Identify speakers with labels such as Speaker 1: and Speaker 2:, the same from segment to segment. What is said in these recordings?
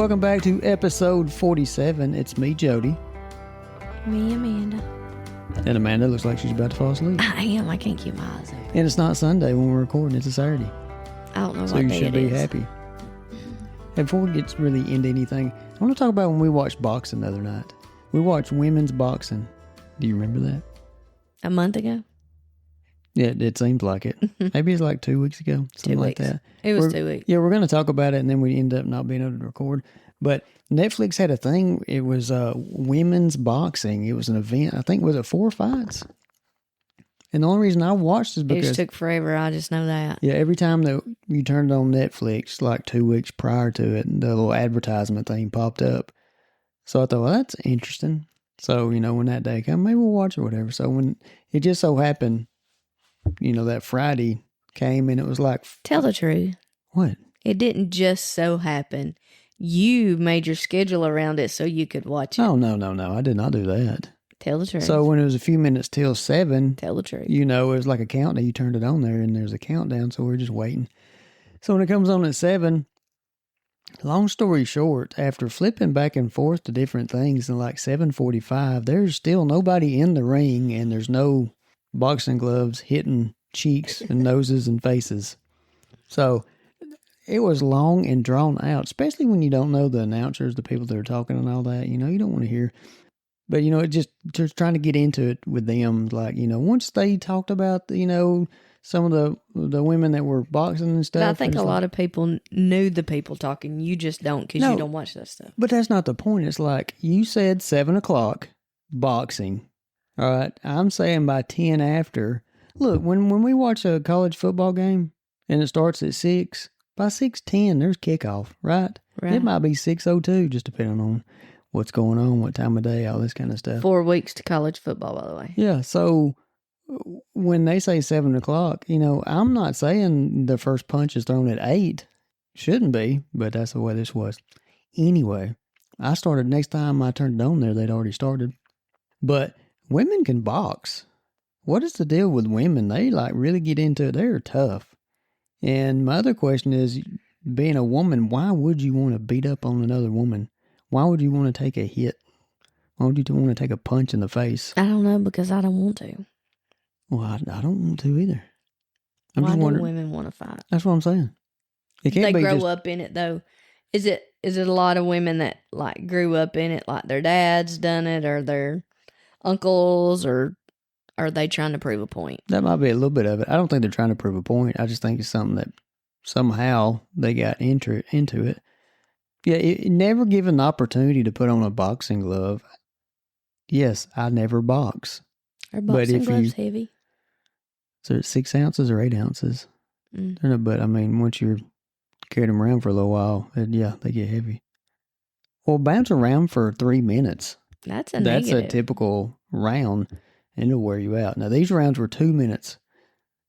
Speaker 1: Welcome back to episode 47. It's me, Jody.
Speaker 2: Me, Amanda.
Speaker 1: And Amanda looks like she's about to fall asleep.
Speaker 2: I am. I can't keep my eyes open.
Speaker 1: And it's not Sunday when we're recording. It's a Saturday.
Speaker 2: I don't know
Speaker 1: So
Speaker 2: what
Speaker 1: you
Speaker 2: day
Speaker 1: should
Speaker 2: it
Speaker 1: be
Speaker 2: is.
Speaker 1: happy. And before we get really into anything, I want to talk about when we watched boxing the other night. We watched women's boxing. Do you remember that?
Speaker 2: A month ago?
Speaker 1: Yeah, it seems like it. Maybe it's like 2 weeks ago. Something
Speaker 2: 2
Speaker 1: like
Speaker 2: weeks.
Speaker 1: that.
Speaker 2: It was 2 weeks.
Speaker 1: Yeah, we're going to talk about it, and then we end up not being able to record. But Netflix had a thing. It was women's boxing. It was an event. I think, was it 4 fights? And the only reason I watched is
Speaker 2: It
Speaker 1: because...
Speaker 2: just took forever. I just know that.
Speaker 1: Yeah, every time that you turned on Netflix, like 2 weeks prior to it, the little advertisement thing popped up. So I thought, well, that's interesting. So, you know, when that day came, maybe we'll watch it or whatever. So when it just so happened, you know, that Friday came and it was like...
Speaker 2: Tell the truth.
Speaker 1: What?
Speaker 2: It didn't just so happen. You made your schedule around it so you could watch it.
Speaker 1: Oh, no. I did not do that.
Speaker 2: Tell the truth.
Speaker 1: So when it was a few minutes till 7,
Speaker 2: Tell the truth.
Speaker 1: you know, it was like a countdown. You turned it on there and there's a countdown. So we're just waiting. So when it comes on at 7, long story short, after flipping back and forth to different things in like 7:45, there's still nobody in the ring and there's no boxing gloves hitting cheeks and noses and faces. So it was long and drawn out, especially when you don't know the announcers, the people that are talking and all that. You know, you don't want to hear. But, you know, it just trying to get into it with them. Like, you know, once they talked about, you know, some of the women that were boxing and stuff.
Speaker 2: But I think a lot of people knew the people talking. You just don't because you don't watch that stuff.
Speaker 1: But that's not the point. It's like you said 7 o'clock boxing. All right. I'm saying by 10 after. Look, when we watch a college football game and it starts at 6, by 6:10, there's kickoff, right?
Speaker 2: Right.
Speaker 1: It might be 6:02, just depending on what's going on, what time of day, all this kind of stuff.
Speaker 2: 4 weeks to college football, by the way.
Speaker 1: Yeah, so when they say 7 o'clock, you know, I'm not saying the first punch is thrown at 8. Shouldn't be, but that's the way this was. Anyway, I started, next time I turned it on there, they'd already started. But women can box. What is the deal with women? They like really get into it. They're tough. And my other question is, being a woman, why would you want to beat up on another woman? Why would you want to take a hit? Why would you want to take a punch in the face?
Speaker 2: I don't know because I don't want to.
Speaker 1: Well, I don't want to either. I'm
Speaker 2: Why
Speaker 1: just
Speaker 2: do
Speaker 1: wondering.
Speaker 2: women want to fight?
Speaker 1: That's what I'm saying. It can't
Speaker 2: They
Speaker 1: be
Speaker 2: grow
Speaker 1: just,
Speaker 2: up in it though. Is it a lot of women that like grew up in it, like their dads done it or their uncles, or are they trying to prove a point?
Speaker 1: that might be a little bit of it. I don't think they're trying to prove a point. I just think it's something that somehow they got into it. Yeah, it never given the opportunity to put on a boxing glove. Yes, I never box.
Speaker 2: Are
Speaker 1: But
Speaker 2: boxing
Speaker 1: if
Speaker 2: gloves
Speaker 1: you-
Speaker 2: heavy?
Speaker 1: So it's 6 ounces or 8 ounces.
Speaker 2: Mm.
Speaker 1: They're not, but I mean, once you're carrying them around for a little while, yeah, they get heavy. Well, bounce around for 3 minutes.
Speaker 2: That's a
Speaker 1: That's
Speaker 2: negative.
Speaker 1: a typical round, and it'll wear you out. Now, these rounds were 2 minutes.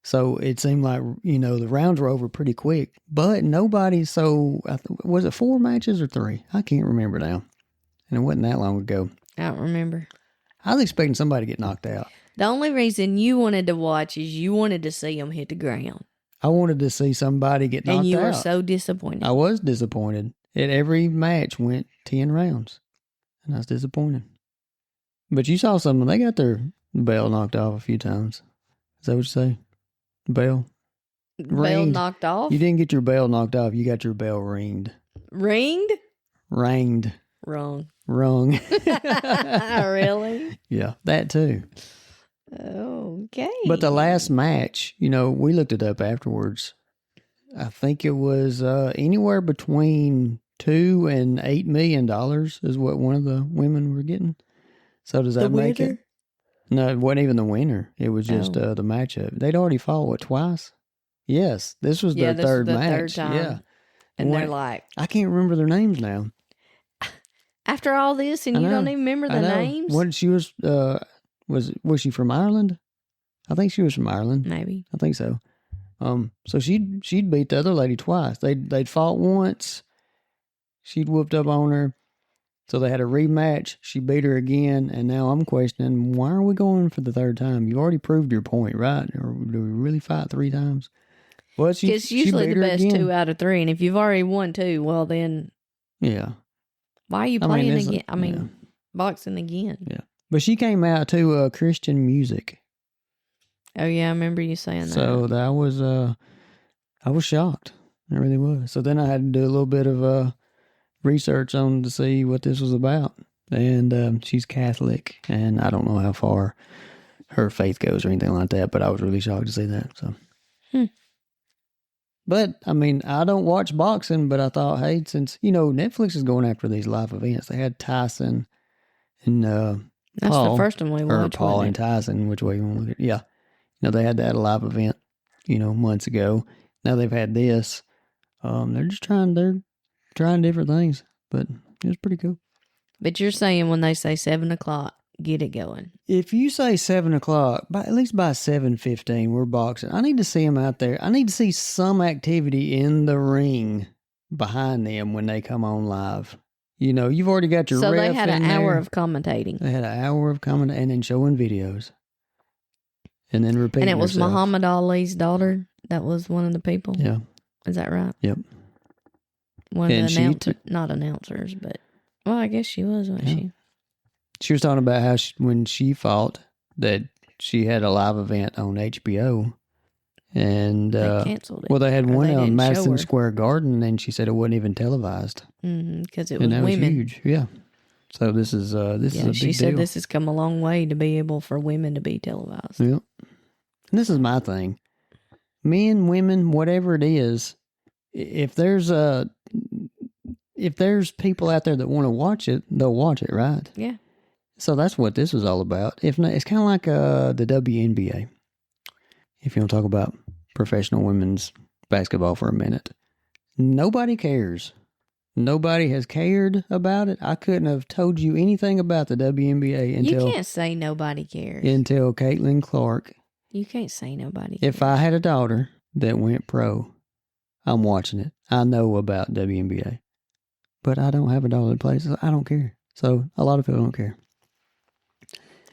Speaker 1: So it seemed like, you know, the rounds were over pretty quick. But nobody, was it 4 matches or 3? I can't remember now. And it wasn't that long ago.
Speaker 2: I don't remember.
Speaker 1: I was expecting somebody to get knocked out.
Speaker 2: The only reason you wanted to watch is you wanted to see them hit the ground.
Speaker 1: I wanted to see somebody get knocked out.
Speaker 2: And you were so disappointed.
Speaker 1: I was disappointed. Every match went 10 rounds. And I was disappointed. But you saw something. They got their bell knocked off a few times. Is that what you say? Bell?
Speaker 2: Bell
Speaker 1: Ringed.
Speaker 2: knocked off?
Speaker 1: You didn't get your bell knocked off. You got your bell ringed.
Speaker 2: Ringed?
Speaker 1: Ranged.
Speaker 2: Wrong.
Speaker 1: Rung.
Speaker 2: Really?
Speaker 1: Yeah, that too.
Speaker 2: Okay.
Speaker 1: But the last match, you know, we looked it up afterwards. I think it was anywhere between $2 and $8 million is what one of the women were getting. So does that make it? No, it wasn't even the winner. It was just the matchup. They'd already fought, twice? Yes, this was their third match.
Speaker 2: Third time.
Speaker 1: Yeah.
Speaker 2: And they're like,
Speaker 1: I can't remember their names now.
Speaker 2: after all this, and
Speaker 1: I
Speaker 2: you
Speaker 1: know.
Speaker 2: don't even remember the
Speaker 1: I know.
Speaker 2: names?
Speaker 1: What she was she from Ireland? I think she was from Ireland.
Speaker 2: Maybe.
Speaker 1: I think so. So she'd beat the other lady twice. They'd fought once. She'd whooped up on her. So they had a rematch. She beat her again, and now I'm questioning, why are we going for the third time? You already proved your point, right? Or do we really fight 3 times? Well,
Speaker 2: It's usually the best 2 out of 3, and if you've already won 2, well then
Speaker 1: Yeah.
Speaker 2: Why are you
Speaker 1: I mean,
Speaker 2: playing
Speaker 1: it's-
Speaker 2: again? I mean,
Speaker 1: yeah.
Speaker 2: boxing again.
Speaker 1: Yeah. But she came out to Christian music.
Speaker 2: Oh yeah, I remember you saying
Speaker 1: So
Speaker 2: that.
Speaker 1: that was I was shocked. I really was. So then I had to do a little bit of research on to see what this was about. And she's Catholic, and I don't know how far her faith goes or anything like that, but I was really shocked to see that. So, But I mean, I don't watch boxing, but I thought, hey, since Netflix is going after these live events, they had Tyson and
Speaker 2: That's
Speaker 1: Paul,
Speaker 2: the first one we
Speaker 1: or
Speaker 2: watched.
Speaker 1: Paul
Speaker 2: wasn't
Speaker 1: and
Speaker 2: it?
Speaker 1: Tyson, which way you want to look at it. Yeah, they had that live event, months ago. Now they've had this. They're trying different things, but it was pretty cool.
Speaker 2: But you're saying when they say 7:00, get it going.
Speaker 1: If you say 7:00, at least by 7:15, we're boxing. I need to see them out there. I need to see some activity in the ring behind them when they come on live. You've already got your
Speaker 2: So
Speaker 1: ref
Speaker 2: they had
Speaker 1: in
Speaker 2: an hour
Speaker 1: there.
Speaker 2: of commentating.
Speaker 1: They had an hour of commentating and then showing videos. And then repeating
Speaker 2: And it was
Speaker 1: herself.
Speaker 2: Muhammad Ali's daughter that was one of the people.
Speaker 1: Yeah.
Speaker 2: Is that right?
Speaker 1: Yep.
Speaker 2: One
Speaker 1: And
Speaker 2: of
Speaker 1: she
Speaker 2: the not announcers, but well, I guess she was, wasn't she?
Speaker 1: She was talking about how when she fought that she had a live event on HBO. And
Speaker 2: They canceled it.
Speaker 1: well, they had
Speaker 2: Or
Speaker 1: one
Speaker 2: they
Speaker 1: on
Speaker 2: didn't show
Speaker 1: Madison
Speaker 2: her.
Speaker 1: Square Garden, and she said it wasn't even televised.
Speaker 2: Because it was
Speaker 1: And that
Speaker 2: women.
Speaker 1: was huge. Yeah. So this is a big deal.
Speaker 2: She said this has come a long way to be able for women to be televised.
Speaker 1: Yep. And this is my thing. Men, women, whatever it is, if there's people out there that want to watch it, they'll watch it, right?
Speaker 2: Yeah.
Speaker 1: So that's what this was all about. If not, it's kind of like the WNBA. If you want to talk about professional women's basketball for a minute, nobody cares. Nobody has cared about it. I couldn't have told you anything about the WNBA until
Speaker 2: You can't say nobody cares.
Speaker 1: until Caitlin Clark.
Speaker 2: You can't say nobody cares.
Speaker 1: If I had a daughter that went pro, I'm watching it. I know about WNBA. But I don't have a daughter that plays, so I don't care. So a lot of people don't care.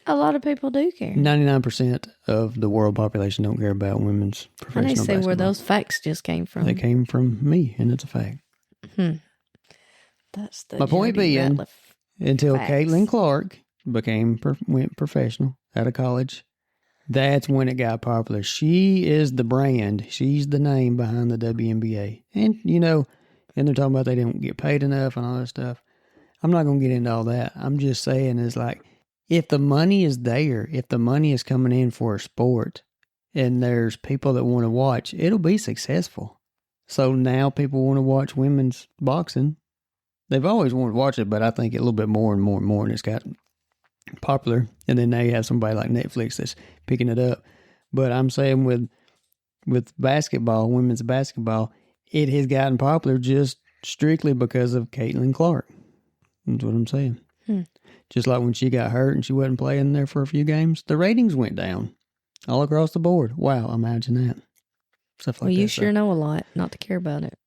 Speaker 2: A lot of people do care.
Speaker 1: 99% of the world population don't care about women's
Speaker 2: I
Speaker 1: professional
Speaker 2: need to see
Speaker 1: basketball.
Speaker 2: where those facts just came from.
Speaker 1: They came from me, and it's a fact.
Speaker 2: That's the
Speaker 1: My point
Speaker 2: Jody
Speaker 1: being,
Speaker 2: Ratliff
Speaker 1: until
Speaker 2: facts.
Speaker 1: Caitlin Clark went professional out of college, that's when it got popular. She is the brand. She's the name behind the WNBA. And, and they're talking about they didn't get paid enough and all that stuff. I'm not going to get into all that. I'm just saying it's like, if the money is there, if the money is coming in for a sport and there's people that want to watch, it'll be successful. So now people want to watch women's boxing. They've always wanted to watch it, but I think a little bit more and more and more, and it's got popular. And then now you have somebody like Netflix that's picking it up. But I'm saying with basketball, women's basketball, it has gotten popular just strictly because of Caitlin Clark. That's what I'm saying. Just like when she got hurt and she wasn't playing there for a few games, the ratings went down all across the board. Wow, imagine that. Stuff like that.
Speaker 2: Well, you sure know a lot not to care about it.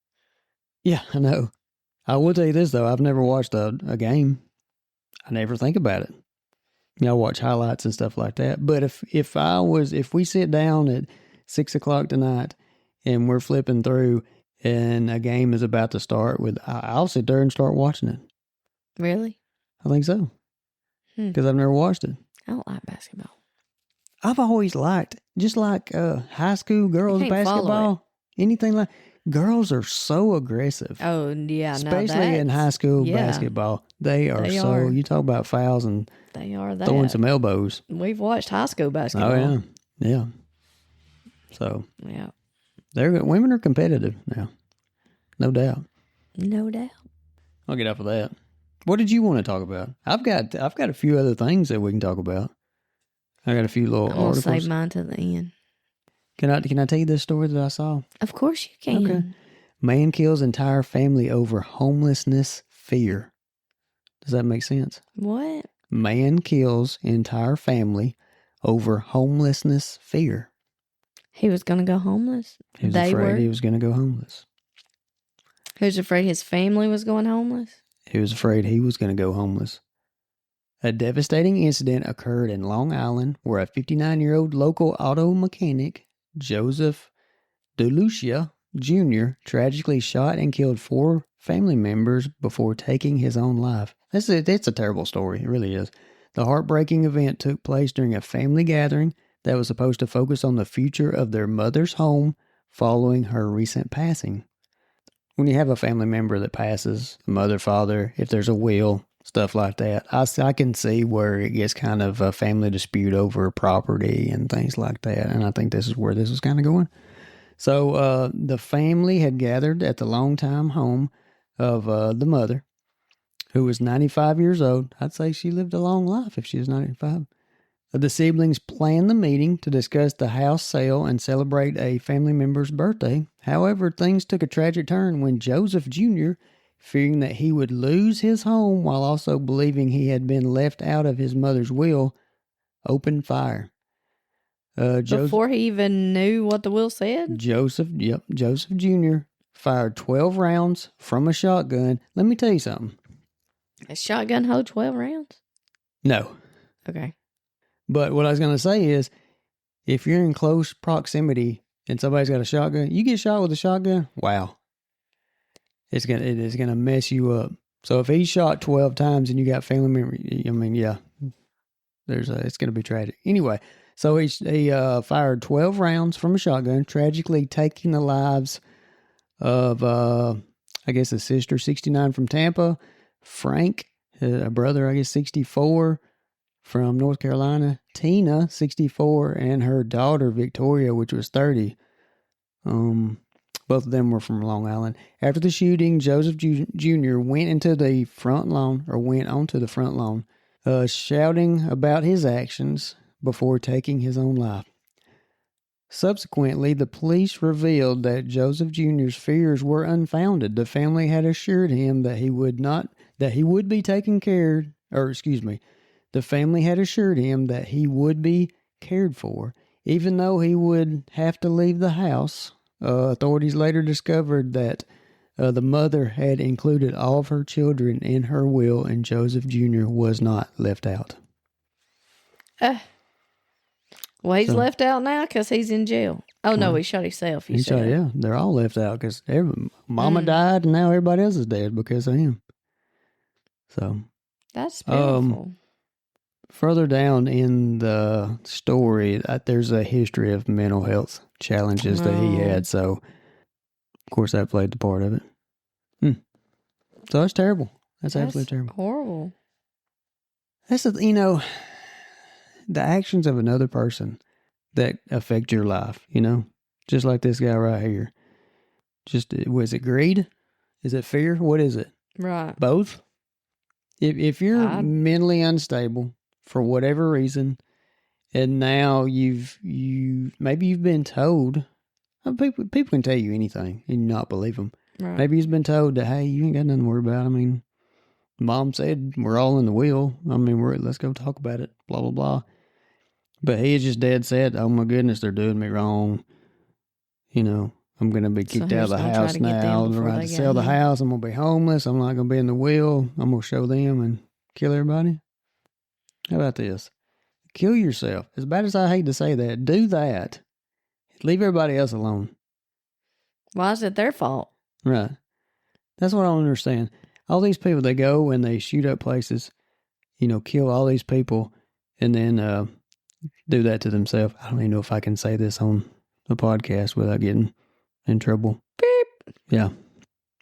Speaker 1: Yeah, I know. I will tell you this, though. I've never watched a game. I never think about it. I watch highlights and stuff like that. But if we sit down at 6 o'clock tonight and we're flipping through and a game is about to start, I'll sit there and start watching it.
Speaker 2: Really?
Speaker 1: I think so. Because I've never watched it.
Speaker 2: I don't like basketball.
Speaker 1: I've always liked, just like high school girls
Speaker 2: can't follow
Speaker 1: basketball, anything like, girls are so aggressive.
Speaker 2: Oh, yeah.
Speaker 1: Especially in high school basketball. They are you talk about fouls and
Speaker 2: they are that.
Speaker 1: throwing some elbows.
Speaker 2: We've watched high school basketball.
Speaker 1: Oh, yeah. Yeah. So,
Speaker 2: Yeah.
Speaker 1: women are competitive now. No doubt.
Speaker 2: No doubt.
Speaker 1: I'll get off of that. What did you want to talk about? I've got a few other things that we can talk about. I got a few little
Speaker 2: I'm going to
Speaker 1: articles.
Speaker 2: save mine to the end.
Speaker 1: Can I tell you this story that I saw?
Speaker 2: Of course you can.
Speaker 1: Okay. Man kills entire family over homelessness fear. Does that make sense?
Speaker 2: What?
Speaker 1: Man kills entire family over homelessness fear.
Speaker 2: He was going to go homeless?
Speaker 1: He was afraid he was going to go homeless.
Speaker 2: He was afraid his family was going homeless?
Speaker 1: He was afraid he was going to go homeless. A devastating incident occurred in Long Island where a 59-year-old local auto mechanic, Joseph DeLucia, Jr. tragically shot and killed 4 family members before taking his own life. It's a terrible story. It really is. The heartbreaking event took place during a family gathering that was supposed to focus on the future of their mother's home following her recent passing. When you have a family member that passes, mother, father, if there's a will, stuff like that, I can see where it gets kind of a family dispute over property and things like that. And I think this is where this is kind of going. So the family had gathered at the longtime home of the mother, who was 95 years old. I'd say she lived a long life if she was 95. The siblings planned the meeting to discuss the house sale and celebrate a family member's birthday. However, things took a tragic turn when Joseph Jr., fearing that he would lose his home while also believing he had been left out of his mother's will, opened fire.
Speaker 2: Before he even knew what the will said?
Speaker 1: Joseph Jr. fired 12 rounds from a shotgun. Let me tell you something.
Speaker 2: A shotgun hold 12 rounds?
Speaker 1: No.
Speaker 2: Okay.
Speaker 1: But what I was going to say is, if you're in close proximity and somebody's got a shotgun, you get shot with a shotgun, wow. It is going to mess you up. So if he shot 12 times and you got family members, I mean, yeah, it's going to be tragic. Anyway, so he fired 12 rounds from a shotgun, tragically taking the lives of, I guess, a sister, 69 from Tampa, Frank, a brother, I guess, 64 from North Carolina, Tina, 64, and her daughter, Victoria, which was 30. Both of them were from Long Island. After the shooting, Joseph Jr. went onto the front lawn, shouting about his actions before taking his own life. Subsequently, the police revealed that Joseph Jr.'s fears were unfounded. The family had assured him that he would be taken care, the family had assured him that he would be cared for, even though he would have to leave the house. Authorities later discovered that the mother had included all of her children in her will, and Joseph Jr. was not left out.
Speaker 2: Well, he's left out now because he's in jail. Oh, no, he shot himself, you said.
Speaker 1: Yeah, they're all left out because mama died and now everybody else is dead because of him. So
Speaker 2: that's beautiful.
Speaker 1: Further down in the story, there's a history of mental health challenges that he had. So, of course, that played the part of it. So that's terrible. That's absolutely terrible.
Speaker 2: Horrible.
Speaker 1: That's the actions of another person that affect your life, just like this guy right here. Was it greed? Is it fear? What is it?
Speaker 2: Right.
Speaker 1: Both? If you're mentally unstable for whatever reason, and now maybe you've been told, people can tell you anything and not believe them.
Speaker 2: Right.
Speaker 1: Maybe you've been told that, hey, you ain't got nothing to worry about. I mean, mom said we're all in the wheel. I mean, let's go talk about it, blah, blah, blah. But he is just dead set. Oh my goodness, they're doing me wrong. I'm going to be kicked out of the house now. We're going to sell the house. I'm going to be homeless. I'm not going to be in the wheel. I'm going to show them and kill everybody. How about this? Kill yourself. As bad as I hate to say that, do that. Leave everybody else alone.
Speaker 2: Why is it their fault?
Speaker 1: Right. That's what I don't understand. All these people, they go and they shoot up places, kill all these people, and then do that to themselves. I don't even know if I can say this on the podcast without getting in trouble.
Speaker 2: Beep.
Speaker 1: Yeah.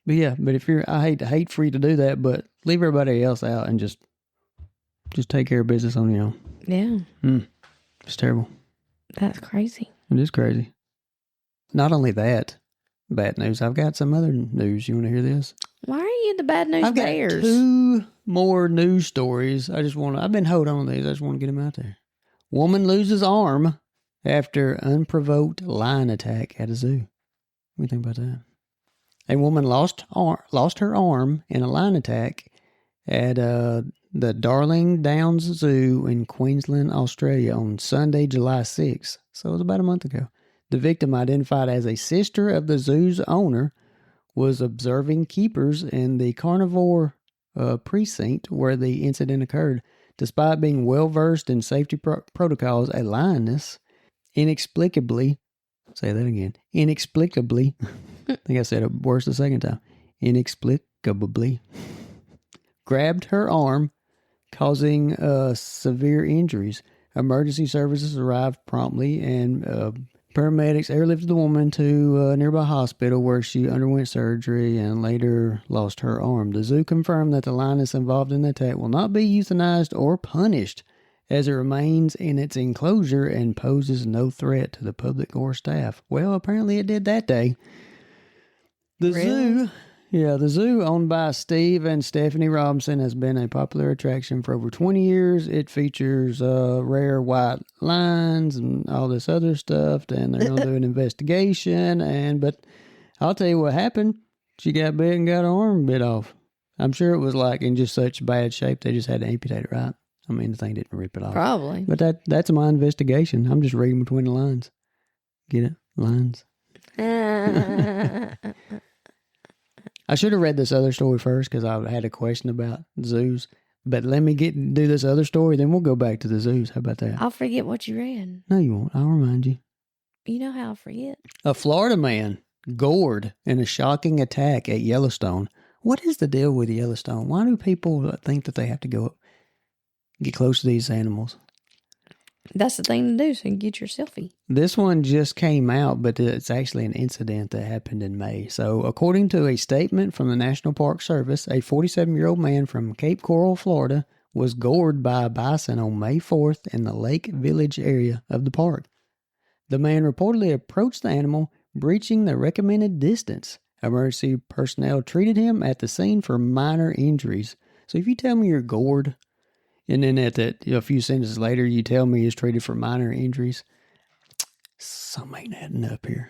Speaker 1: But I hate for you to do that, but leave everybody else out and just take care of business on your own.
Speaker 2: Yeah.
Speaker 1: It's terrible.
Speaker 2: That's crazy.
Speaker 1: It is crazy. Not only that, bad news. I've got some other news. You want to hear this?
Speaker 2: Why are you the bad news bears?
Speaker 1: I've got 2 more news stories. I've been holding on to these. I just want to get them out there. Woman loses arm after unprovoked lion attack at a zoo. What do you think about that? A woman lost her arm in a lion attack at the Darling Downs Zoo in Queensland, Australia on Sunday, July 6th. So it was about a month ago. The victim, identified as a sister of the zoo's owner, was observing keepers in the carnivore precinct where the incident occurred. Despite being well-versed in safety protocols, a lioness inexplicably I think I said it worse the second time. Inexplicably grabbed her arm, causing severe injuries. Emergency services arrived promptly, and paramedics airlifted the woman to a nearby hospital where she underwent surgery and later lost her arm. The zoo confirmed that the lioness involved in the attack will not be euthanized or punished, as it remains in its enclosure and poses no threat to the public or staff. Well, apparently it did that day. The zoo, owned by Steve and Stephanie Robinson, has been a popular attraction for over 20 years. It features rare white lions and all this other stuff, and they're going to do an investigation. But I'll tell you what happened. She got bit and got her arm bit off. I'm sure it was like in just such bad shape they just had to amputate it, right? I mean, the thing didn't rip it off.
Speaker 2: Probably.
Speaker 1: But that's my investigation. I'm just reading between the lines. Get it? Lines. I should have read this other story first because I had a question about zoos. But let me do this other story, then we'll go back to the zoos. How about that?
Speaker 2: I'll forget what you read.
Speaker 1: No, you won't. I'll remind you.
Speaker 2: You know how I forget.
Speaker 1: A Florida man gored in a shocking attack at Yellowstone. What is the deal with Yellowstone? Why do people think that they have to go get close to these animals?
Speaker 2: That's the thing to do, so you can get your selfie.
Speaker 1: This one just came out, but it's actually an incident that happened in May. So, according to a statement from the National Park Service, a 47-year-old man from Cape Coral, Florida, was gored by a bison on May 4th in the Lake Village area of the park. The man reportedly approached the animal, breaching the recommended distance. Emergency personnel treated him at the scene for minor injuries. So, if you tell me you're gored, and then a few sentences later, you tell me he's treated for minor injuries, something ain't adding up here.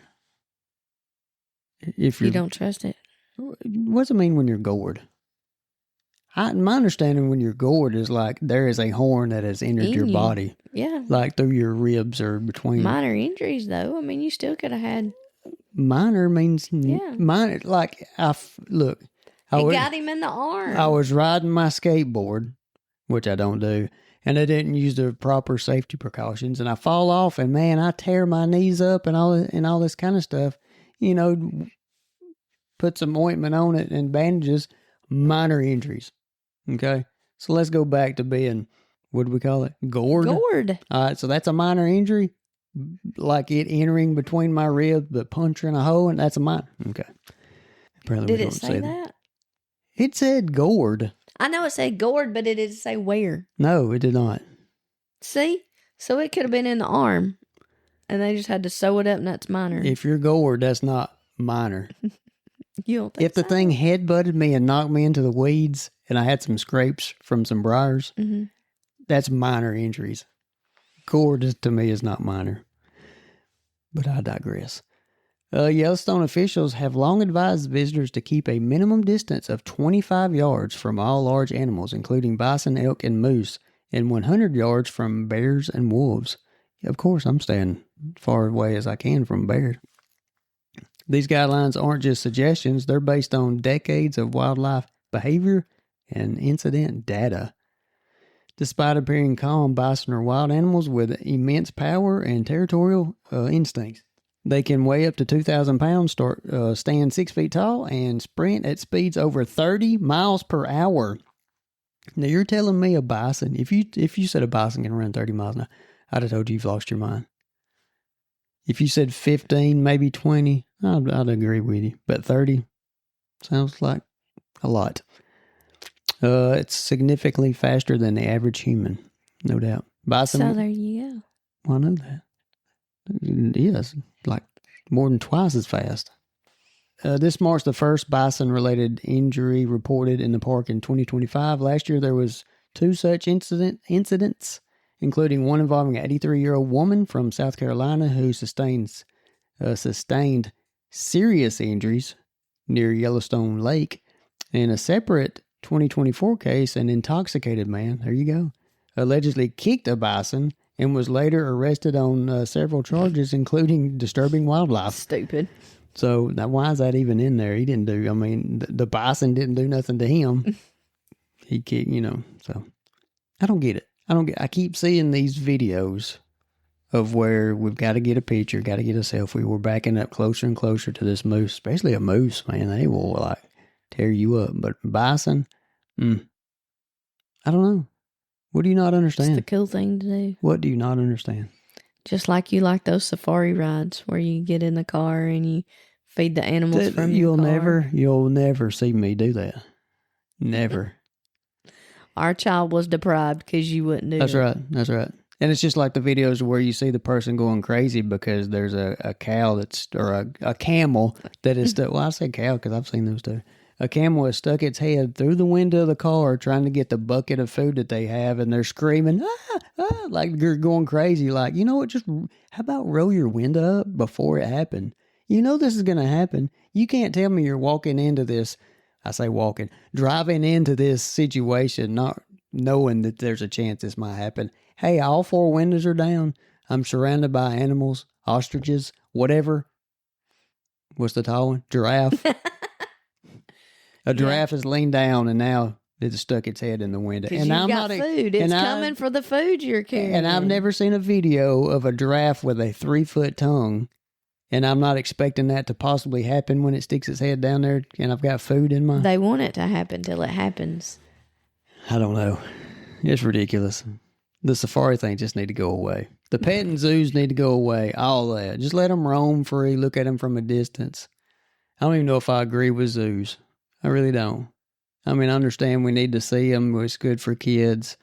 Speaker 1: If
Speaker 2: you don't trust it.
Speaker 1: What does it mean when you're gored? My understanding when you're gored is like there is a horn that has entered your body.
Speaker 2: Yeah.
Speaker 1: Like through your ribs or between.
Speaker 2: Minor injuries, though. I mean, you still could have had.
Speaker 1: Minor means minor. Like, look.
Speaker 2: It got him in the arm.
Speaker 1: I was riding my skateboard, which I don't do, and I didn't use the proper safety precautions, and I fall off, and man, I tear my knees up and all this kind of stuff. You know, put some ointment on it and bandages, minor injuries. Okay, so let's go back to being, what do we call it? Gored.
Speaker 2: Gored.
Speaker 1: All right, so that's a minor injury, like it entering between my ribs, but puncturing a hole, and that's a minor. Okay. Apparently
Speaker 2: Did it say that?
Speaker 1: It said gored.
Speaker 2: I know it said gored, but it didn't say where.
Speaker 1: No, it did not.
Speaker 2: See? So it could have been in the arm, and they just had to sew it up, and that's minor.
Speaker 1: If you're gored, that's not minor.
Speaker 2: You don't think
Speaker 1: if the thing head-butted me and knocked me into the weeds, and I had some scrapes from some briars, that's minor injuries. Gored to me is not minor. But I digress. Yellowstone officials have long advised visitors to keep a minimum distance of 25 yards from all large animals, including bison, elk, and moose, and 100 yards from bears and wolves. Of course, I'm staying far away as I can from bears. These guidelines aren't just suggestions. They're based on decades of wildlife behavior and incident data. Despite appearing calm, bison are wild animals with immense power and territorial instincts. They can weigh up to 2,000 pounds, stand 6 feet tall, and sprint at speeds over 30 miles per hour. Now, you're telling me a bison, if you said a bison can run 30 miles an hour, I'd have told you you've lost your mind. If you said 15, maybe 20, I'd agree with you. But 30 sounds like a lot. It's significantly faster than the average human, no doubt. Bison.
Speaker 2: So there you go.
Speaker 1: Well, I know that. Yes, like more than twice as fast. This marks the first bison-related injury reported in the park in 2025. Last year, there was 2 such incidents, including one involving an 83-year-old woman from South Carolina who sustained serious injuries near Yellowstone Lake. In a separate 2024 case, an intoxicated man, there you go, allegedly kicked a bison and was later arrested on several charges, including disturbing wildlife.
Speaker 2: Stupid.
Speaker 1: So now why is that even in there? He didn't do, I mean, the bison didn't do nothing to him. He kicked, so I don't get it. I keep seeing these videos of where we've got to get a picture, got to get a selfie. We're backing up closer and closer to this moose, especially a moose, man. They will like tear you up. But bison, I don't know. What do you not
Speaker 2: It's
Speaker 1: understand?
Speaker 2: the cool thing to do.
Speaker 1: What do you not understand?
Speaker 2: Just like you like those safari rides where you get in the car and you feed the animals from your car.
Speaker 1: You'll never see me do that. Never.
Speaker 2: Our child was deprived because you wouldn't do
Speaker 1: That's
Speaker 2: it.
Speaker 1: right. That's right. And it's just like the videos where you see the person going crazy because there's a cow or a camel that is stuck. Well, I say cow because I've seen those too. A camel has stuck its head through the window of the car trying to get the bucket of food that they have, and they're screaming, like they're going crazy. Like, you know what? Just how about roll your window up before it happened? You know this is going to happen. You can't tell me you're walking into this. I say walking, driving into this situation, not knowing that there's a chance this might happen. Hey, all four windows are down. I'm surrounded by animals, ostriches, whatever. What's the tall one? Giraffe. A giraffe is leaned down and now it's stuck its head in the window.
Speaker 2: Because
Speaker 1: And
Speaker 2: you've
Speaker 1: I'm
Speaker 2: got
Speaker 1: not
Speaker 2: food. It's coming for the food you're carrying.
Speaker 1: And I've never seen a video of a giraffe with a 3-foot tongue. And I'm not expecting that to possibly happen when it sticks its head down there and I've got food in my...
Speaker 2: They want it to happen till it happens.
Speaker 1: I don't know. It's ridiculous. The safari thing just need to go away. The petting zoos need to go away. All that. Just let them roam free. Look at them from a distance. I don't even know if I agree with zoos. I really don't. I mean, I understand we need to see them. It's good for kids,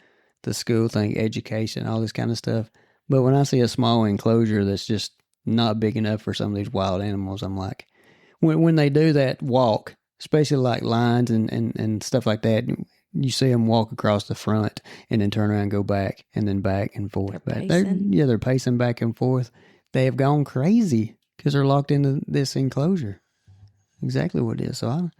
Speaker 1: the school thing, education, all this kind of stuff. But when I see a small enclosure that's just not big enough for some of these wild animals, I'm like, when they do that walk, especially like lions and stuff like that, you see them walk across the front and then turn around and go back and then back and forth. They're pacing back and forth. They have gone crazy because they're locked into this enclosure. Exactly what it is. So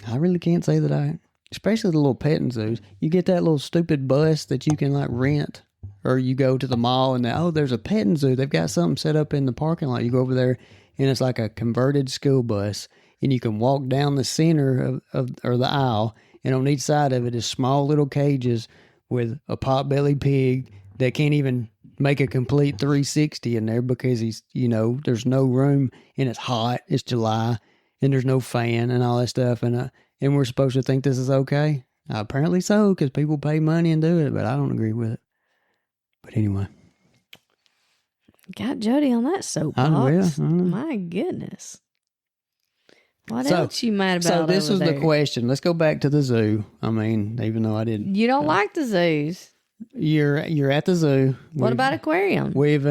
Speaker 1: I really can't say that especially the little petting zoos. You get that little stupid bus that you can like rent, or you go to the mall and there's a petting zoo. They've got something set up in the parking lot. You go over there and it's like a converted school bus, and you can walk down the center of or the aisle, and on each side of it is small little cages with a pot-bellied pig that can't even make a complete 360 in there because there's no room, and it's hot. It's July. And there's no fan and all that stuff. And we're supposed to think this is okay? Apparently so, because people pay money and do it, but I don't agree with it. But anyway.
Speaker 2: Got Jody on that soapbox.
Speaker 1: I know.
Speaker 2: My goodness. What else you mad about?
Speaker 1: So this was the question. Let's go back to the zoo. I mean, even though I didn't.
Speaker 2: You don't like the zoos.
Speaker 1: You're at the zoo.
Speaker 2: What about aquarium?
Speaker 1: We've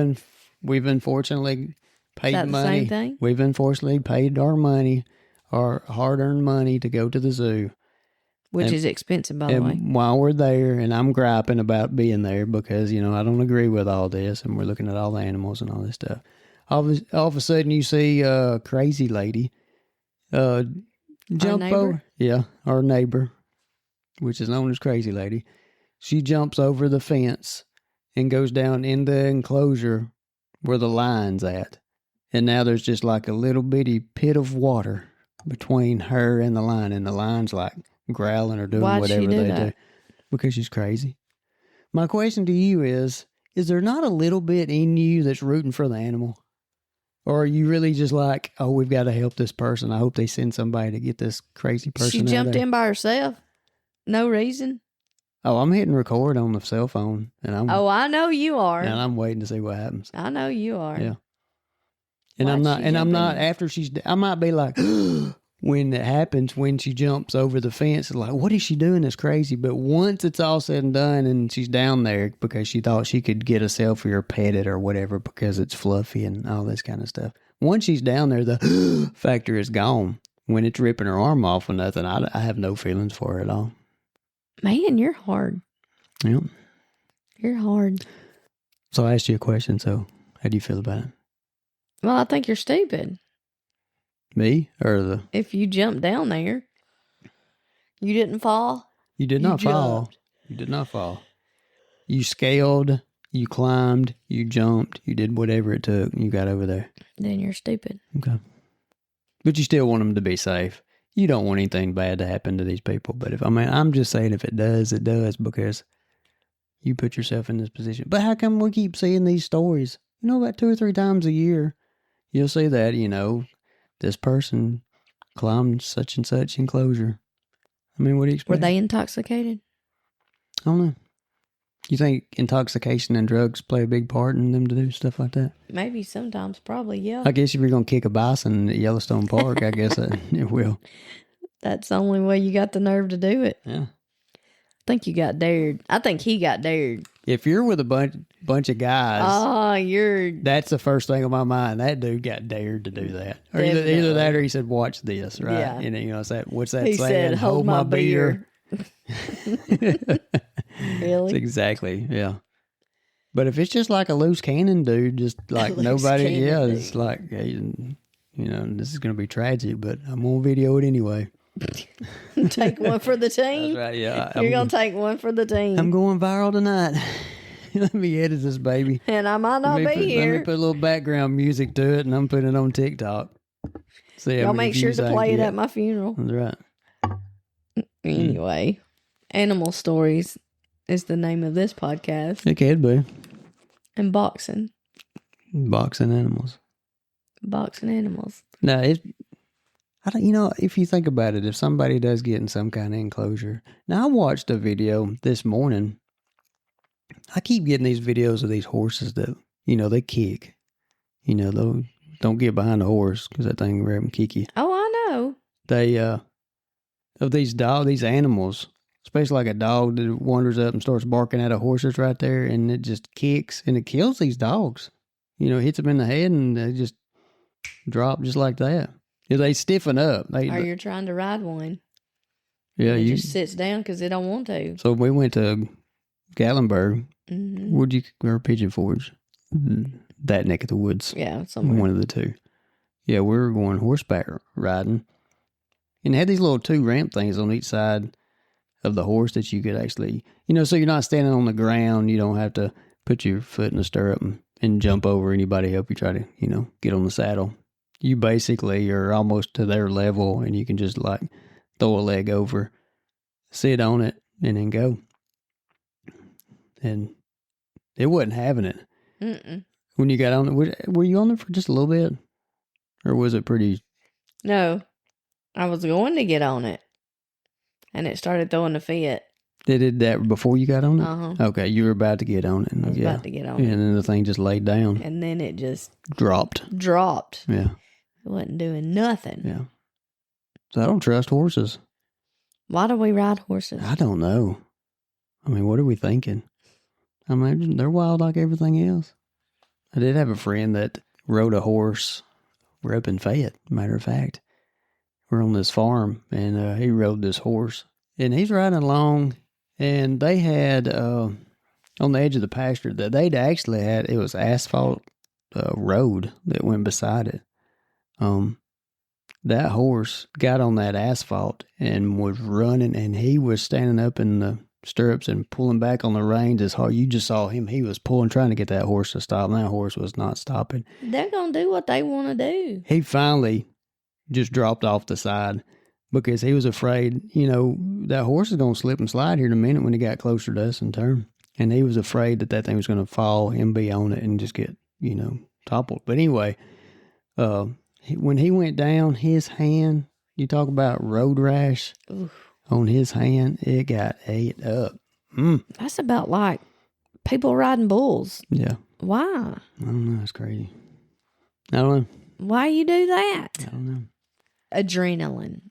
Speaker 1: unfortunately paid
Speaker 2: Is that
Speaker 1: money.
Speaker 2: The same thing?
Speaker 1: We've unfortunately paid our money, our hard-earned money, to go to the zoo.
Speaker 2: Which is expensive, by the way.
Speaker 1: While we're there, and I'm griping about being there because, I don't agree with all this, and we're looking at all the animals and all this stuff. All of a sudden, you see a crazy lady jump over. Yeah, our neighbor, which is known as Crazy Lady. She jumps over the fence and goes down in the enclosure where the lion's at. And now there's just like a little bitty pit of water between her and the lion. And the lion's like growling or doing whatever they do. Because she's crazy. My question to you is there not a little bit in you that's rooting for the animal? Or are you really just like, oh, we've got to help this person. I hope they send somebody to get this crazy person
Speaker 2: She
Speaker 1: out
Speaker 2: jumped
Speaker 1: there.
Speaker 2: in by herself. No reason.
Speaker 1: Oh, I'm hitting record on the cell phone.
Speaker 2: I know you are.
Speaker 1: And I'm waiting to see what happens.
Speaker 2: I know you are.
Speaker 1: Yeah. And I'm not after I might be like, when it happens, when she jumps over the fence, like, what is she doing that's crazy? But once it's all said and done and she's down there because she thought she could get a selfie or pet it or whatever because it's fluffy and all this kind of stuff. Once she's down there, the factor is gone. When it's ripping her arm off or nothing, I have no feelings for her at all.
Speaker 2: Man, you're hard.
Speaker 1: Yep.
Speaker 2: You're hard.
Speaker 1: So I asked you a question, so how do you feel about it?
Speaker 2: Well, I think you're stupid.
Speaker 1: Me or
Speaker 2: if you jumped down there, you didn't fall.
Speaker 1: You did not fall. You did not fall. You scaled, you climbed, you jumped, you did whatever it took, and you got over there.
Speaker 2: Then you're stupid.
Speaker 1: Okay. But you still want them to be safe. You don't want anything bad to happen to these people. But I'm just saying if it does, it does, because you put yourself in this position. But how come we keep seeing these stories? You know, about 2 or 3 times a year, you'll see that, you know, this person climbed such and such enclosure. I mean, what do you expect?
Speaker 2: Were they intoxicated?
Speaker 1: I don't know. You think intoxication and drugs play a big part in them to do stuff like that?
Speaker 2: Maybe sometimes, probably, yeah.
Speaker 1: I guess if you're going to kick a bison at Yellowstone Park, I guess it will.
Speaker 2: That's the only way you got the nerve to do it.
Speaker 1: Yeah.
Speaker 2: I think you got dared. I think he got dared.
Speaker 1: If you're with a bunch of guys, that's the first thing on my mind. That dude got dared to do that. Or either that or he said, watch this, right?
Speaker 2: Yeah.
Speaker 1: And you know, what's that
Speaker 2: he
Speaker 1: saying?
Speaker 2: Said, hold my beer. Really?
Speaker 1: That's exactly, yeah. But if it's just like a loose cannon dude, just like nobody, it's like, hey, you know, this is going to be tragic, but I'm going to video it anyway.
Speaker 2: Take one for the team.
Speaker 1: That's right, yeah.
Speaker 2: You're going to take one for the team.
Speaker 1: I'm going viral tonight. Let me edit this, baby.
Speaker 2: And I might not be here.
Speaker 1: Let me put a little background music to it, and I'm putting it on TikTok.
Speaker 2: Y'all make sure to play it at my funeral.
Speaker 1: That's right.
Speaker 2: Anyway, Animal Stories is the name of this podcast.
Speaker 1: It could be.
Speaker 2: And boxing.
Speaker 1: Boxing animals.
Speaker 2: Boxing animals.
Speaker 1: No, I don't, you know, if you think about it, if somebody does get in some kind of enclosure. Now, I watched a video this morning. I keep getting these videos of these horses that, you know, they kick. You know, don't get behind the horse because that thing will grab and kick you.
Speaker 2: Oh, I know.
Speaker 1: They, of these animals, especially like a dog that wanders up and starts barking at a horse that's right there and it just kicks and it kills these dogs. You know, hits them in the head and they just drop just like that. They stiffen up.
Speaker 2: Or you're trying to ride one.
Speaker 1: Yeah,
Speaker 2: it just sits down because they don't want to.
Speaker 1: So we went to Gatlinburg. Mm-hmm. Or Pigeon Forge, that neck of the woods.
Speaker 2: Yeah, somewhere.
Speaker 1: One of the two. Yeah, we were going horseback riding, and it had these little 2 ramp things on each side of the horse that you could actually, you know, so you're not standing on the ground. You don't have to put your foot in the stirrup and jump over anybody help you try to, you know, get on the saddle. You basically are almost to their level, and you can just like throw a leg over, sit on it, and then go. And it wasn't having it. Mm-mm. When you got on it, were you on it for just a little bit? Or was it pretty...
Speaker 2: No. I was going to get on it. And it started throwing a fit.
Speaker 1: They did that before you got on it?
Speaker 2: Uh-huh.
Speaker 1: Okay, you were about to get on it.
Speaker 2: I was about to get on it.
Speaker 1: And then the thing just laid down.
Speaker 2: And then it just...
Speaker 1: Dropped.
Speaker 2: Yeah. It wasn't doing nothing.
Speaker 1: Yeah. So I don't trust horses.
Speaker 2: Why do we ride horses?
Speaker 1: I don't know. I mean, what are we thinking? I mean, they're wild like everything else. I did have a friend that rode a horse. We're up in Fayette, matter of fact. We're on this farm, and he rode this horse. And he's riding along, and they had, on the edge of the pasture, that they'd actually had, it was asphalt road that went beside it. That horse got on that asphalt and was running, and he was standing up in the stirrups and pulling back on the reins as hard. You just saw him. He was pulling, trying to get that horse to stop, and that horse was not stopping.
Speaker 2: They're going to do what they want to do.
Speaker 1: He finally just dropped off the side because he was afraid, you know, that horse is going to slip and slide here in a minute when he got closer to us and turn. And he was afraid that thing was going to fall and be on it and just get, you know, toppled. But anyway, when he went down, his hand, you talk about road rash. Oof. On his hand, it got ate up.
Speaker 2: That's about like people riding bulls.
Speaker 1: Yeah.
Speaker 2: Why?
Speaker 1: I don't know. It's crazy. I don't know.
Speaker 2: Why you do that?
Speaker 1: I don't know.
Speaker 2: Adrenaline.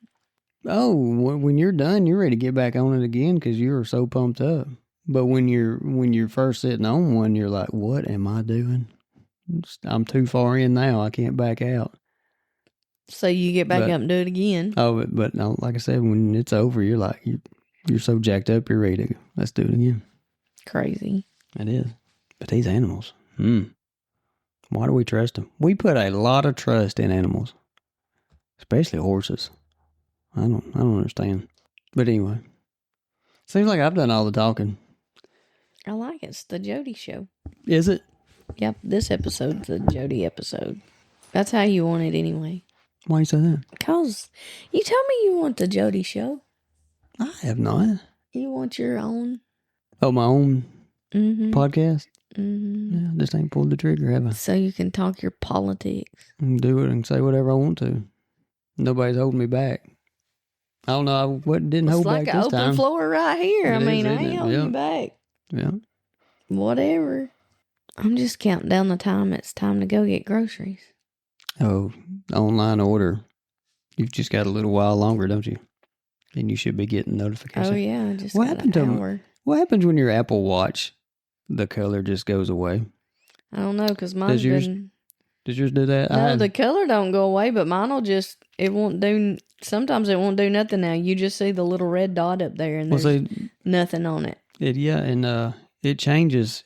Speaker 1: Oh, when you're done, you're ready to get back on it again because you were so pumped up. But when you're first sitting on one, you're like, what am I doing? I'm too far in now. I can't back out.
Speaker 2: So you get back up and do it again.
Speaker 1: Oh, but no, like I said, when it's over, you're like, you're so jacked up, you're ready to go. Let's do it again.
Speaker 2: Crazy.
Speaker 1: It is. But these animals, why do we trust them? We put a lot of trust in animals, especially horses. I don't understand. But anyway, seems like I've done all the talking.
Speaker 2: I like it. It's the Jody show.
Speaker 1: Is it?
Speaker 2: Yep. This episode's the Jody episode. That's how you want it anyway.
Speaker 1: Why you say that?
Speaker 2: Because you told me you want the Jody show.
Speaker 1: I have not.
Speaker 2: You want your own?
Speaker 1: Oh, my own podcast.
Speaker 2: Mm-hmm.
Speaker 1: Yeah, just ain't pulled the trigger, have I?
Speaker 2: So you can talk your politics.
Speaker 1: Do it and say whatever I want to. Nobody's holding me back. I don't know. Didn't hold
Speaker 2: like
Speaker 1: back
Speaker 2: an
Speaker 1: this
Speaker 2: open
Speaker 1: time.
Speaker 2: floor right here.
Speaker 1: It
Speaker 2: I mean,
Speaker 1: is,
Speaker 2: I
Speaker 1: isn't
Speaker 2: ain't
Speaker 1: it?
Speaker 2: holding
Speaker 1: Yeah.
Speaker 2: you back.
Speaker 1: Yeah.
Speaker 2: Whatever. I'm just counting down the time. It's time to go get groceries.
Speaker 1: Oh, online order. You've just got a little while longer, don't you? And you should be getting notifications.
Speaker 2: Oh, yeah. I just
Speaker 1: What
Speaker 2: got
Speaker 1: happened
Speaker 2: an
Speaker 1: to
Speaker 2: hour.
Speaker 1: What happens when your Apple Watch, the color just goes away?
Speaker 2: I don't know, because mine's been...
Speaker 1: Does yours do that?
Speaker 2: No, the color don't go away, but mine will just... It won't do... Sometimes it won't do nothing now. You just see the little red dot up there, and there's nothing on it.
Speaker 1: It changes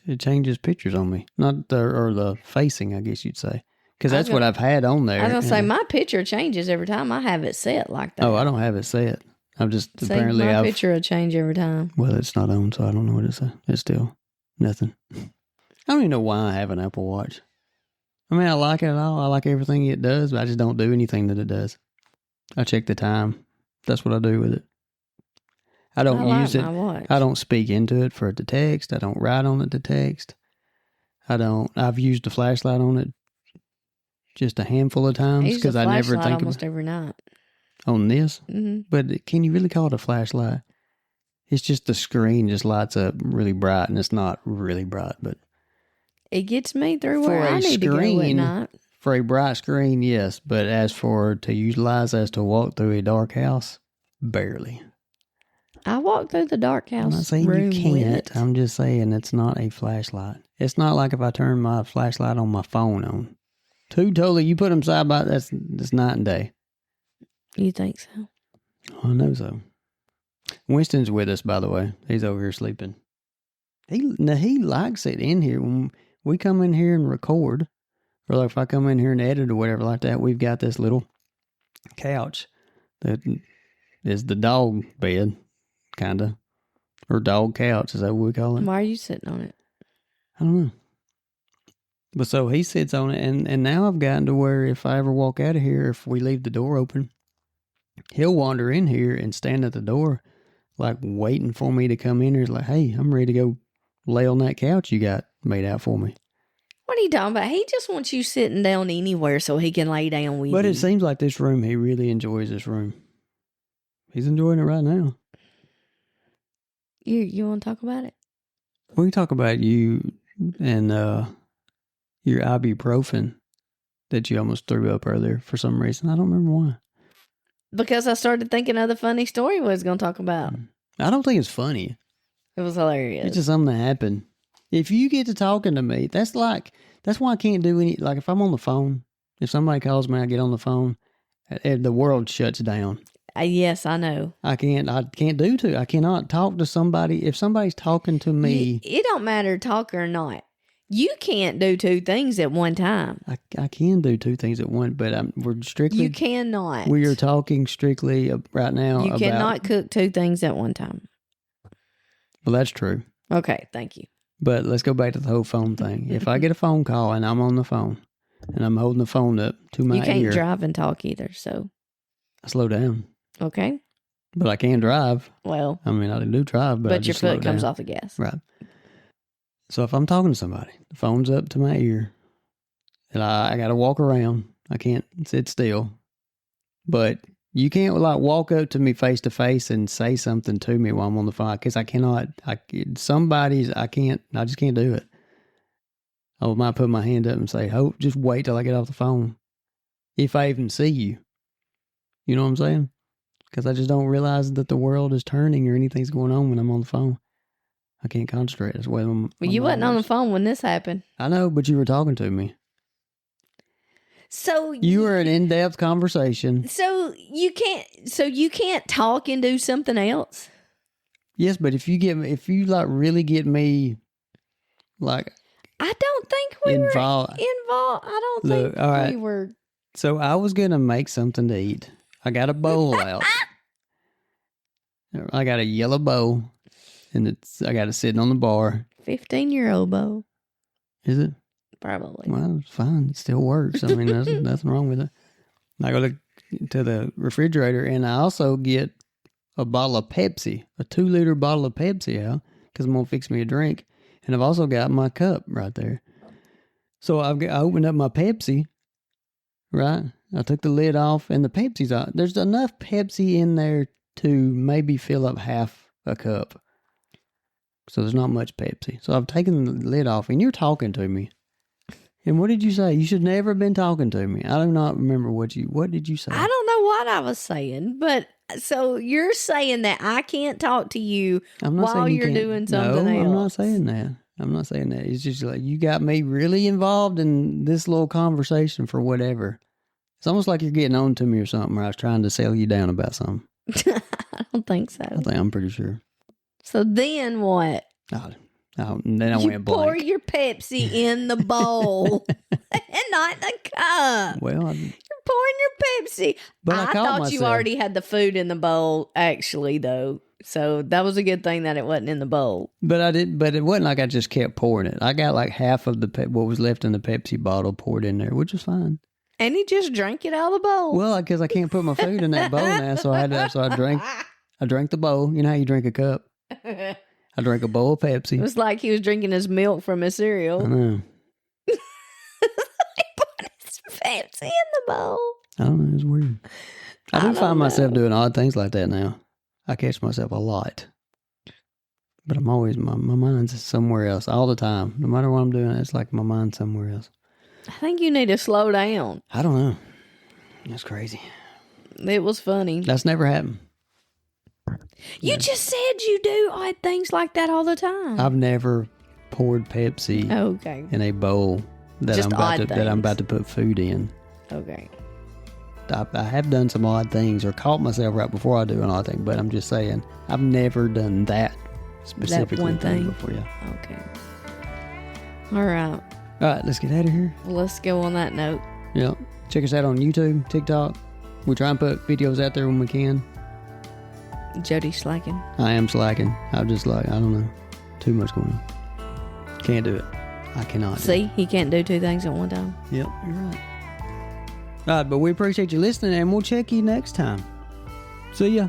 Speaker 1: pictures on me. Not the facing, I guess you'd say. Because that's what I've had on there.
Speaker 2: I was going to say, my picture changes every time I have it set like that.
Speaker 1: Oh, I don't have it set. I'm just
Speaker 2: See,
Speaker 1: apparently
Speaker 2: my picture will change every time.
Speaker 1: Well, it's not on, so I don't know what it's. It's still nothing. I don't even know why I have an Apple Watch. I mean, I like it all. I like everything it does, but I just don't do anything that it does. I check the time. That's what I do with it. I don't use it. I don't speak into it for it to text. I don't write on it to text. I've used the flashlight on it just a handful of times because I never think
Speaker 2: almost every night.
Speaker 1: On this?
Speaker 2: Mm-hmm.
Speaker 1: But can you really call it a flashlight? It's just the screen just lights up really bright, and it's not really bright, but
Speaker 2: it gets me through where I need to go at night.
Speaker 1: For a bright screen, yes, but as for to utilize as to walk through a dark house, barely.
Speaker 2: I walk through the dark house.
Speaker 1: I'm not saying you can't. I'm just saying it's not a flashlight. It's not like if I turn my flashlight on my phone on. You put them side by that's night and day.
Speaker 2: You think so?
Speaker 1: I know so. Winston's with us, by the way. He's over here sleeping. He likes it in here. When we come in here and record, or like if I come in here and edit or whatever like that, we've got this little couch that is the dog bed, kind of. Or dog couch, is that what we call it?
Speaker 2: Why are you sitting on it?
Speaker 1: I don't know. But so he sits on it, and now I've gotten to where if I ever walk out of here, if we leave the door open, he'll wander in here and stand at the door, like waiting for me to come in here. He's like, hey, I'm ready to go lay on that couch you got made out for me.
Speaker 2: What are you talking about? He just wants you sitting down anywhere so he can lay down with you.
Speaker 1: But it seems like this room, he really enjoys this room. He's enjoying it right now.
Speaker 2: You want to talk about it?
Speaker 1: We can talk about you and your ibuprofen that you almost threw up earlier for some reason. I don't remember why.
Speaker 2: Because I started thinking of the funny story we was going to talk about.
Speaker 1: I don't think it's funny.
Speaker 2: It was hilarious.
Speaker 1: It's just something that happened. If you get to talking to me, that's why I can't do any, like if I'm on the phone, if somebody calls me, I get on the phone, the world shuts down.
Speaker 2: Yes, I know.
Speaker 1: I cannot talk to somebody. If somebody's talking to me.
Speaker 2: It don't matter talk or not. You can't do two things at one time.
Speaker 1: I can do two things at once, but we're strictly.
Speaker 2: You cannot.
Speaker 1: We are talking strictly right now.
Speaker 2: You cannot cook two things at one time.
Speaker 1: Well, that's true.
Speaker 2: Okay, thank you.
Speaker 1: But let's go back to the whole phone thing. If I get a phone call and I'm on the phone and I'm holding the phone up to my ear.
Speaker 2: You can't drive and talk either, so.
Speaker 1: I slow down.
Speaker 2: Okay.
Speaker 1: But I can drive.
Speaker 2: Well.
Speaker 1: I mean, I do drive, but
Speaker 2: your foot comes off the gas.
Speaker 1: Right. So if I'm talking to somebody, the phone's up to my ear, and I got to walk around. I can't sit still. But you can't like walk up to me face to face and say something to me while I'm on the phone because I cannot. I just can't do it. I might put my hand up and say, "Oh, just wait till I get off the phone." If I even see you, you know what I'm saying? Because I just don't realize that the world is turning or anything's going on when I'm on the phone. I can't concentrate. That's why
Speaker 2: well, you wasn't on the phone when this happened.
Speaker 1: I know, but you were talking to me.
Speaker 2: So
Speaker 1: you were an in-depth conversation.
Speaker 2: So you can't talk and do something else.
Speaker 1: Yes, but if you like really get me, like,
Speaker 2: I don't think we were involved. I don't think we were.
Speaker 1: So I was gonna make something to eat. I got a bowl out. I got a yellow bowl. And I got it sitting on the bar.
Speaker 2: 15-year-old bowl.
Speaker 1: Is it?
Speaker 2: Probably.
Speaker 1: Well, it's fine. It still works. I mean, there's nothing wrong with it. I go to the refrigerator, and I also get a bottle of Pepsi, a 2-liter bottle of Pepsi out, because I'm going to fix me a drink. And I've also got my cup right there. So I opened up my Pepsi, right? I took the lid off and the Pepsi's on. There's enough Pepsi in there to maybe fill up half a cup. So there's not much Pepsi. So I've taken the lid off and you're talking to me. And what did you say? You should never have been talking to me. I do not remember what did you say?
Speaker 2: I don't know what I was saying, but so you're saying that I can't talk to you while you're doing something else.
Speaker 1: I'm not saying that. I'm not saying that. It's just like you got me really involved in this little conversation for whatever. It's almost like you're getting on to me or something, or I was trying to sell you down about something.
Speaker 2: I don't think so.
Speaker 1: I'm pretty sure.
Speaker 2: So then what?
Speaker 1: Then I went blank.
Speaker 2: Pour your Pepsi in the bowl and not the cup.
Speaker 1: Well,
Speaker 2: you're pouring your Pepsi.
Speaker 1: But I thought
Speaker 2: myself. You already had the food in the bowl, actually, though. So that was a good thing that it wasn't in the bowl.
Speaker 1: But it wasn't like I just kept pouring it. I got like half of what was left in the Pepsi bottle poured in there, which was fine.
Speaker 2: And he just drank it out of the bowl.
Speaker 1: Well, because I can't put my food in that bowl now, so I drank the bowl. You know how you drink a cup? I drank a bowl of Pepsi.
Speaker 2: It was like he was drinking his milk from his cereal.
Speaker 1: I know.
Speaker 2: He put his Pepsi in the bowl.
Speaker 1: I don't know. It's weird. I do find myself doing odd things like that now. I catch myself a lot. But I'm always, my mind's somewhere else all the time. No matter what I'm doing, it's like my mind's somewhere else.
Speaker 2: I think you need to slow down.
Speaker 1: I don't know. That's crazy.
Speaker 2: It was funny.
Speaker 1: That's never happened.
Speaker 2: You just said you do odd things like that all the time.
Speaker 1: I've never poured Pepsi in a bowl that I'm about to put food in.
Speaker 2: Okay.
Speaker 1: I have done some odd things or caught myself right before I do an odd thing, but I'm just saying I've never done that specifically.
Speaker 2: That one thing
Speaker 1: before, yeah.
Speaker 2: Okay. All right.
Speaker 1: All right, let's get out of here.
Speaker 2: Well, let's go on that note.
Speaker 1: Yeah. Check us out on YouTube, TikTok. We try and put videos out there when we can.
Speaker 2: Jody's slacking.
Speaker 1: I am slacking. I'm just like, I don't know. Too much going on. Can't do it. I cannot.
Speaker 2: See, he can't do two things at one time.
Speaker 1: Yep, you're right. All right, but we appreciate you listening, and we'll check you next time. See ya.